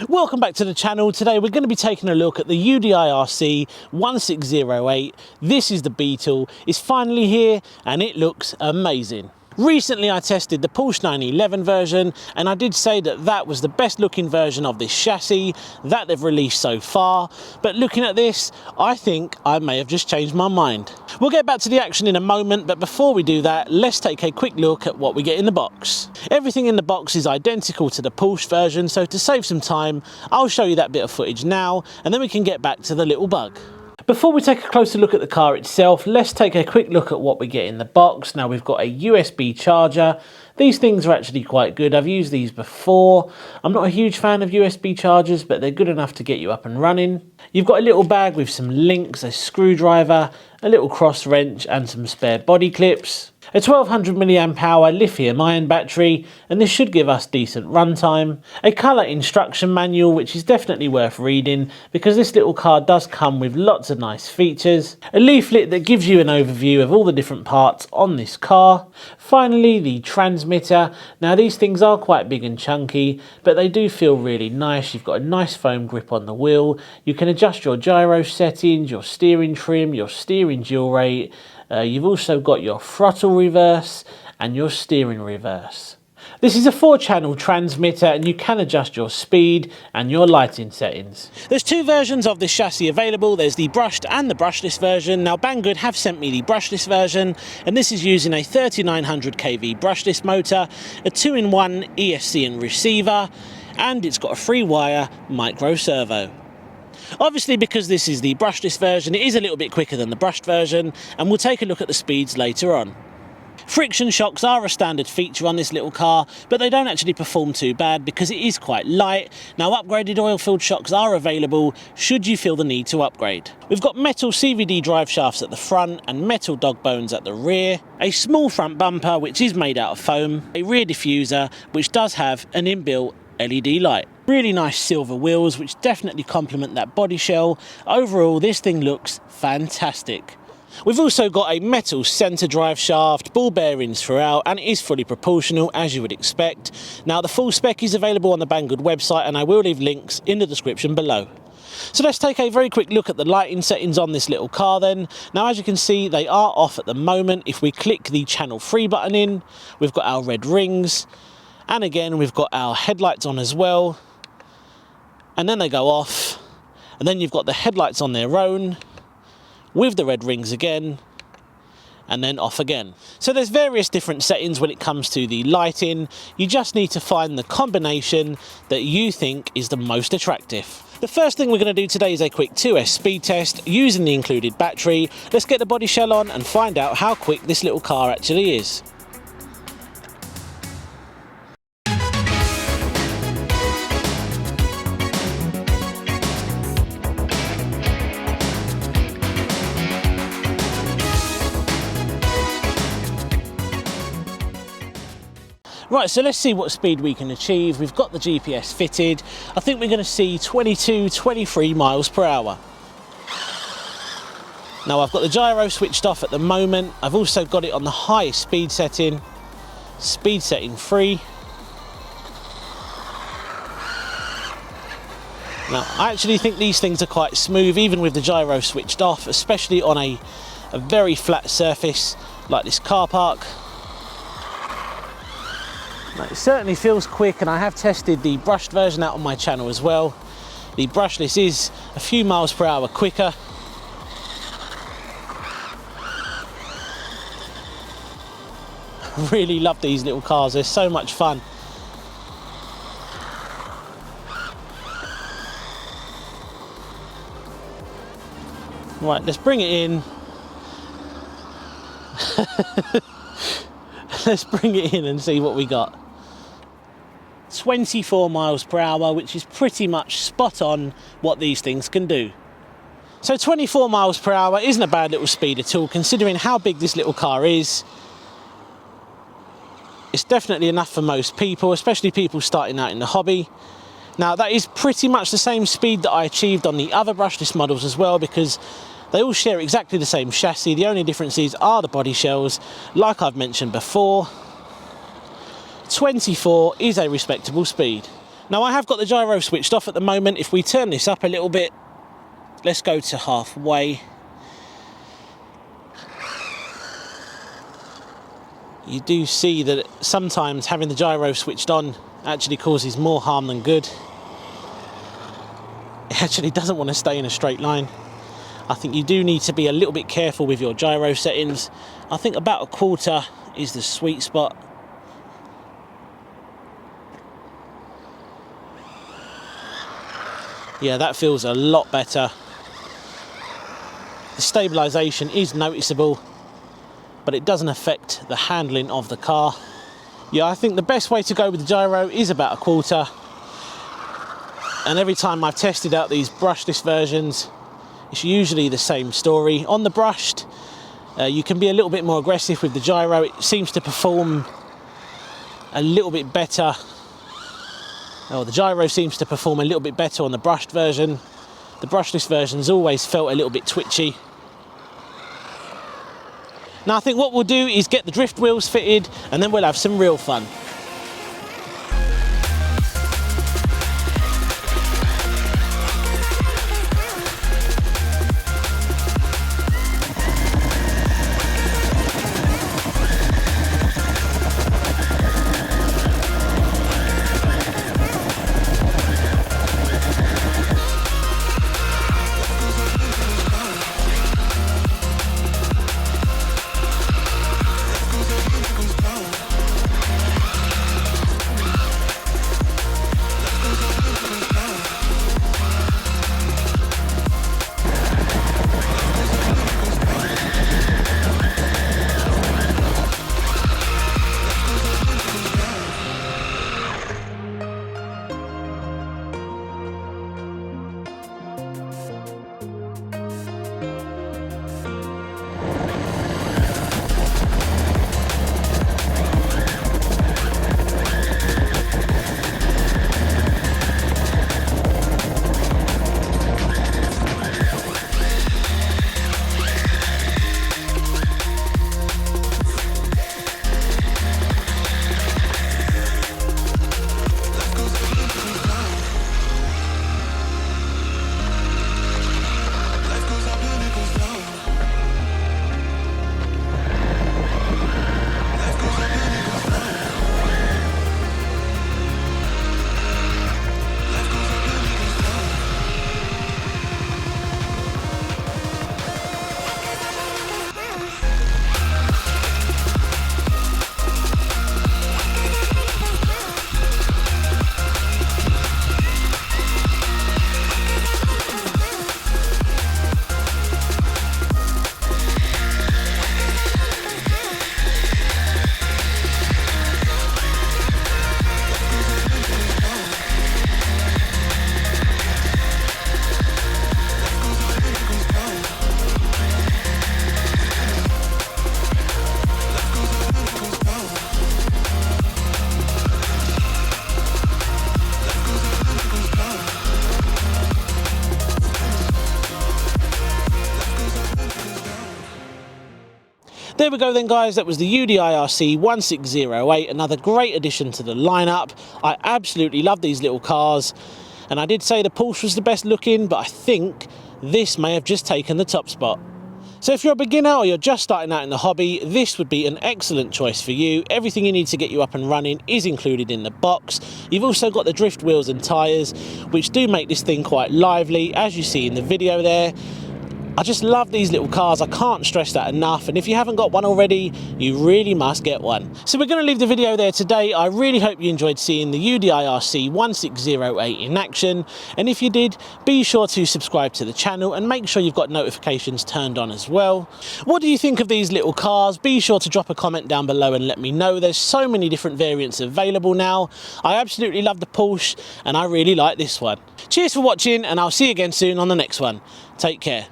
Welcome back to the channel. Today we're going to be taking a look at the UDIRC 1608. This is the Beetle. It's finally here and it looks amazing. Recently I tested the Porsche 911 version and I did say that that was the best looking version of this chassis that they've released so far, but looking at this I think I may have just changed my mind. We'll get back to the action in a moment, but before we do that, let's take a quick look at what we get in the box. Everything in the box is identical to the Porsche version, so to save some time I'll show you that bit of footage now and then we can get back to the little bug. Before we take a closer look at the car itself, let's take a quick look at what we get in the box. Now we've got a USB charger. These things are actually quite good. I've used these before. I'm not a huge fan of USB chargers, but they're good enough to get you up and running. You've got a little bag with some links, a screwdriver, a little cross wrench and some spare body clips. A 1200 mAh lithium ion battery, and this should give us decent runtime. A colour instruction manual, which is definitely worth reading because this little car does come with lots of nice features. A leaflet that gives you an overview of all the different parts on this car. Finally, the transmitter. Now these things are quite big and chunky, but they do feel really nice. You've got a nice foam grip on the wheel. You can adjust your gyro settings, your steering trim, your steering dual rate. You've also got your throttle reverse and your steering reverse. This is a 4-channel transmitter and you can adjust your speed and your lighting settings. There's two versions of this chassis available. There's the brushed and the brushless version. Now Banggood have sent me the brushless version and this is using a 3900 kV brushless motor, a 2-in-1 ESC and receiver, and it's got a 3-wire micro servo. Obviously, because this is the brushless version, it is a little bit quicker than the brushed version, and we'll take a look at the speeds later on. Friction shocks are a standard feature on this little car, but they don't actually perform too bad because it is quite light. Now upgraded oil-filled shocks are available should you feel the need to upgrade. We've got metal CVD drive shafts at the front and metal dog bones at the rear, a small front bumper which is made out of foam, a rear diffuser which does have an inbuilt LED light. Really nice silver wheels which definitely complement that body shell. Overall this thing looks fantastic. We've also got a metal centre drive shaft, ball bearings throughout, and it is fully proportional as you would expect. Now the full spec is available on the Banggood website and I will leave links in the description below. So let's take a very quick look at the lighting settings on this little car then. Now as you can see they are off at the moment. If we click the channel 3 button in, we've got our red rings, and again we've got our headlights on as well. And then they go off, and then you've got the headlights on their own with the red rings again, and then off again. So there's various different settings when it comes to the lighting. You just need to find the combination that you think is the most attractive. The first thing we're going to do today is a quick 2S speed test using the included battery. Let's get the body shell on and find out how quick this little car actually is. Right, so let's see what speed we can achieve. We've got the GPS fitted. I think we're going to see 22, 23 miles per hour. Now I've got the gyro switched off at the moment. I've also got it on the highest speed setting 3. Now I actually think these things are quite smooth even with the gyro switched off, especially on a very flat surface like this car park. It certainly feels quick, and I have tested the brushed version out on my channel as well. The brushless is a few miles per hour quicker. I really love these little cars, they're so much fun. Right, let's bring it in. Let's bring it in and see what we got. 24 miles per hour, which is pretty much spot on what these things can do. So 24 miles per hour isn't a bad little speed at all, considering how big this little car is. It's definitely enough for most people, especially people starting out in the hobby. Now that is pretty much the same speed that I achieved on the other brushless models as well, because they all share exactly the same chassis. The only differences are the body shells, like I've mentioned before. 24 is a respectable speed. Now I have got the gyro switched off at the moment. If we turn this up a little bit, let's go to halfway. You do see that sometimes having the gyro switched on actually causes more harm than good. It actually doesn't want to stay in a straight line. I think you do need to be a little bit careful with your gyro settings. I think about a quarter is the sweet spot. Yeah, that feels a lot better. The stabilisation is noticeable, but it doesn't affect the handling of the car. Yeah, I think the best way to go with the gyro is about a quarter. And every time I've tested out these brushless versions, it's usually the same story. On the brushed, you can be a little bit more aggressive with the gyro. It seems to perform a little bit better. Oh, the gyro seems to perform a little bit better on the brushed version. The brushless version's always felt a little bit twitchy. Now I think what we'll do is get the drift wheels fitted and then we'll have some real fun. There we go then guys, that was the UDIRC 1608, another great addition to the lineup. I absolutely love these little cars, and I did say the Porsche was the best looking, but I think this may have just taken the top spot. So if you're a beginner or you're just starting out in the hobby, this would be an excellent choice for you. Everything you need to get you up and running is included in the box. You've also got the drift wheels and tyres, which do make this thing quite lively, as you see in the video there. I just love these little cars, I can't stress that enough, and if you haven't got one already, you really must get one. So we're going to leave the video there today. I really hope you enjoyed seeing the UDIRC 1608 in action, and if you did, be sure to subscribe to the channel and make sure you've got notifications turned on as well. What do you think of these little cars? Be sure to drop a comment down below and let me know. There's so many different variants available now. I absolutely love the Porsche, and I really like this one. Cheers for watching, and I'll see you again soon on the next one. Take care.